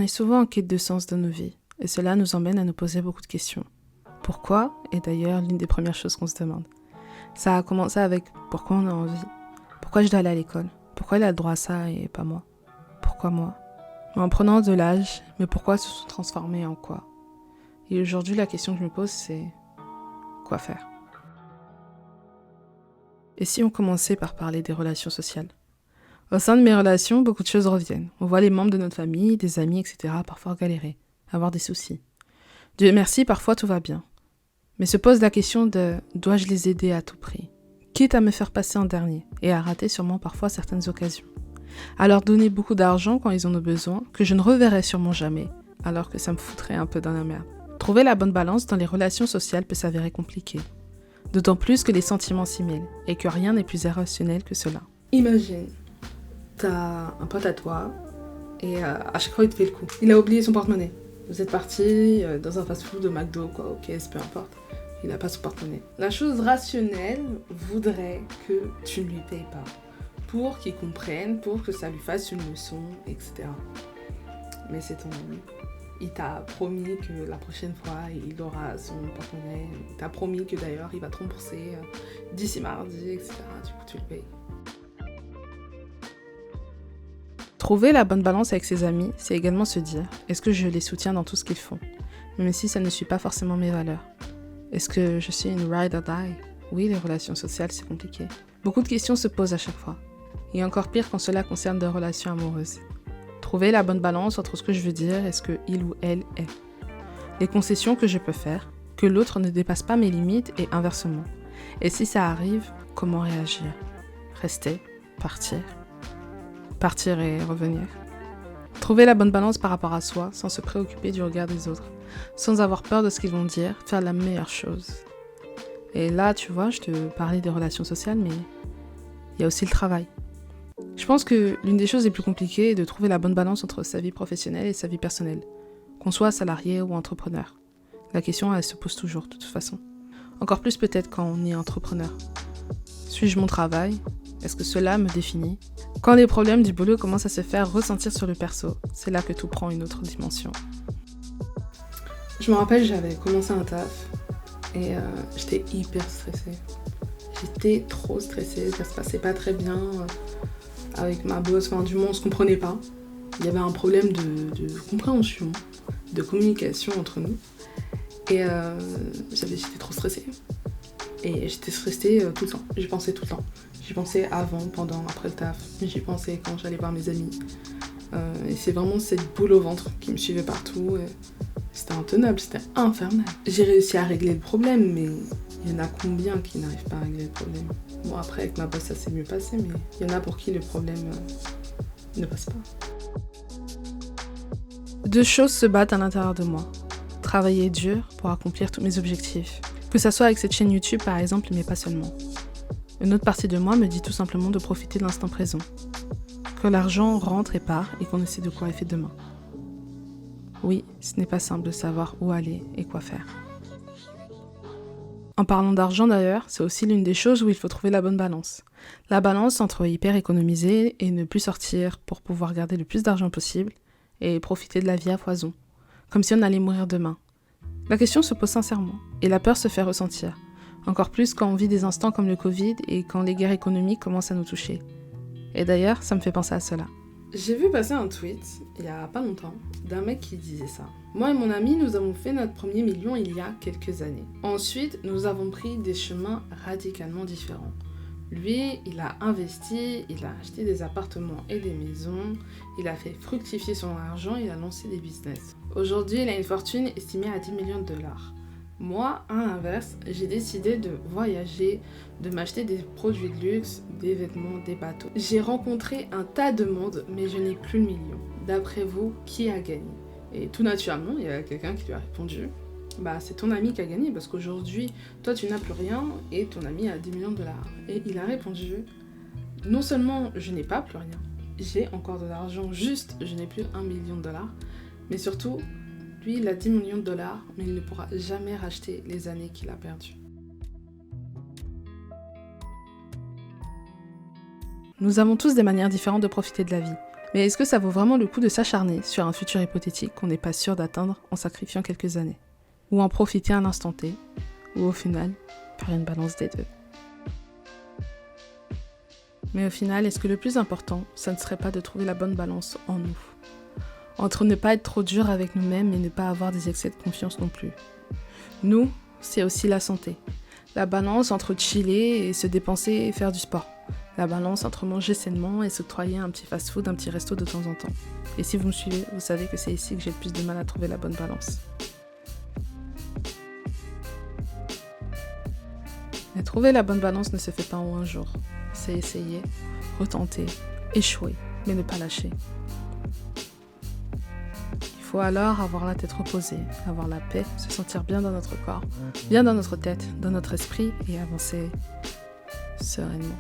est souvent en quête de sens dans nos vies, et cela nous emmène à nous poser beaucoup de questions. Pourquoi est d'ailleurs l'une des premières choses qu'on se demande. Ça a commencé avec pourquoi on a envie, pourquoi je dois aller à l'école, pourquoi il a le droit à ça et pas moi, pourquoi moi. En prenant de l'âge, mais pourquoi se sont transformés en quoi? Et aujourd'hui, la question que je me pose, c'est quoi faire? Et si on commençait par parler des relations sociales? Au sein de mes relations, beaucoup de choses reviennent. On voit les membres de notre famille, des amis, etc. parfois galérer, avoir des soucis. Dieu merci, parfois tout va bien. Mais se pose la question de dois-je les aider à tout prix? Quitte à me faire passer en dernier et à rater sûrement parfois certaines occasions. À leur donner beaucoup d'argent quand ils en ont besoin, que je ne reverrai sûrement jamais, alors que ça me foutrait un peu dans la merde. Trouver la bonne balance dans les relations sociales peut s'avérer compliqué. D'autant plus que les sentiments s'y mêlent et que rien n'est plus irrationnel que cela. Imagine, t'as un pote à toi et à chaque fois il te fait le coup. Il a oublié son porte-monnaie. Vous êtes parti dans un fast-food au McDo, quoi, au KS, peu importe. Il n'a pas son porte-monnaie. La chose rationnelle voudrait que tu ne lui payes pas. Pour qu'il comprenne, pour que ça lui fasse une leçon, etc. Mais c'est ton ami. Il t'a promis que la prochaine fois, il aura son porte-monnaie. Il t'a promis que d'ailleurs, il va te rembourser d'ici mardi, etc. Du coup, tu le payes. Trouver la bonne balance avec ses amis, c'est également se dire « Est-ce que je les soutiens dans tout ce qu'ils font ?» Même si ça ne suit pas forcément mes valeurs. Est-ce que je suis une ride or die? Oui, les relations sociales, c'est compliqué. Beaucoup de questions se posent à chaque fois. Et encore pire quand cela concerne des relations amoureuses. Trouver la bonne balance entre ce que je veux dire et ce que il ou elle est. Les concessions que je peux faire, que l'autre ne dépasse pas mes limites et inversement. Et si ça arrive, comment réagir? Rester? Partir? Partir et revenir. Trouver la bonne balance par rapport à soi, sans se préoccuper du regard des autres, sans avoir peur de ce qu'ils vont dire, faire la meilleure chose. Et là, tu vois, je te parlais des relations sociales, mais il y a aussi le travail. Je pense que l'une des choses les plus compliquées est de trouver la bonne balance entre sa vie professionnelle et sa vie personnelle, qu'on soit salarié ou entrepreneur. La question, elle se pose toujours, de toute façon. Encore plus peut-être quand on est entrepreneur. Suis-je mon travail? Est-ce que cela me définit? Quand les problèmes du boulot commencent à se faire ressentir sur le perso, c'est là que tout prend une autre dimension. Je me rappelle, j'avais commencé un taf et j'étais hyper stressée. J'étais trop stressée, ça se passait pas très bien avec ma boss, enfin du moins on se comprenait pas. Il y avait un problème de compréhension, de communication entre nous. Et j'étais trop stressée. Et j'étais stressée tout le temps, j'y pensais tout le temps. J'y pensais avant, pendant, après le taf. J'y pensais quand j'allais voir mes amis. Et c'est vraiment cette boule au ventre qui me suivait partout. C'était intenable, c'était infernal. J'ai réussi à régler le problème, mais il y en a combien qui n'arrivent pas à régler le problème? Bon, après, avec ma boss, ça s'est mieux passé, mais il y en a pour qui le problème ne passe pas. Deux choses se battent à l'intérieur de moi. Travailler dur pour accomplir tous mes objectifs. Que ça soit avec cette chaîne YouTube, par exemple, mais pas seulement. Une autre partie de moi me dit tout simplement de profiter de l'instant présent. Que l'argent rentre et part et qu'on ne sait de quoi est fait demain. Oui, ce n'est pas simple de savoir où aller et quoi faire. En parlant d'argent d'ailleurs, c'est aussi l'une des choses où il faut trouver la bonne balance. La balance entre hyper économiser et ne plus sortir pour pouvoir garder le plus d'argent possible et profiter de la vie à foison, comme si on allait mourir demain. La question se pose sincèrement et la peur se fait ressentir. Encore plus quand on vit des instants comme le Covid et quand les guerres économiques commencent à nous toucher. Et d'ailleurs, ça me fait penser à cela. J'ai vu passer un tweet, il y a pas longtemps, d'un mec qui disait ça. Moi et mon ami, nous avons fait notre premier million il y a quelques années. Ensuite, nous avons pris des chemins radicalement différents. Lui, il a investi, il a acheté des appartements et des maisons, il a fait fructifier son argent, il a lancé des business. Aujourd'hui, il a une fortune estimée à 10 millions de dollars. Moi, à l'inverse, j'ai décidé de voyager, de m'acheter des produits de luxe, des vêtements, des bateaux. J'ai rencontré un tas de monde, mais je n'ai plus le million. D'après vous, qui a gagné? Et tout naturellement, il y a quelqu'un qui lui a répondu « Bah, c'est ton ami qui a gagné, parce qu'aujourd'hui, toi, tu n'as plus rien, et ton ami a 10 millions de dollars. » Et il a répondu « Non seulement je n'ai pas plus rien, j'ai encore de l'argent, juste je n'ai plus 1 million de dollars, mais surtout, lui, il a 10 millions de dollars, mais il ne pourra jamais racheter les années qu'il a perdues. » Nous avons tous des manières différentes de profiter de la vie. Mais est-ce que ça vaut vraiment le coup de s'acharner sur un futur hypothétique qu'on n'est pas sûr d'atteindre en sacrifiant quelques années? Ou en profiter à l'instant T? Ou au final, faire une balance des deux? Mais au final, est-ce que le plus important, ça ne serait pas de trouver la bonne balance en nous? Entre ne pas être trop dur avec nous-mêmes et ne pas avoir des excès de confiance non plus. Nous, c'est aussi la santé. La balance entre chiller et se dépenser et faire du sport. La balance entre manger sainement et s'octroyer un petit fast-food, un petit resto de temps en temps. Et si vous me suivez, vous savez que c'est ici que j'ai le plus de mal à trouver la bonne balance. Mais trouver la bonne balance ne se fait pas en un jour. C'est essayer, retenter, échouer, mais ne pas lâcher. Il faut alors avoir la tête reposée, avoir la paix, se sentir bien dans notre corps, bien dans notre tête, dans notre esprit et avancer sereinement.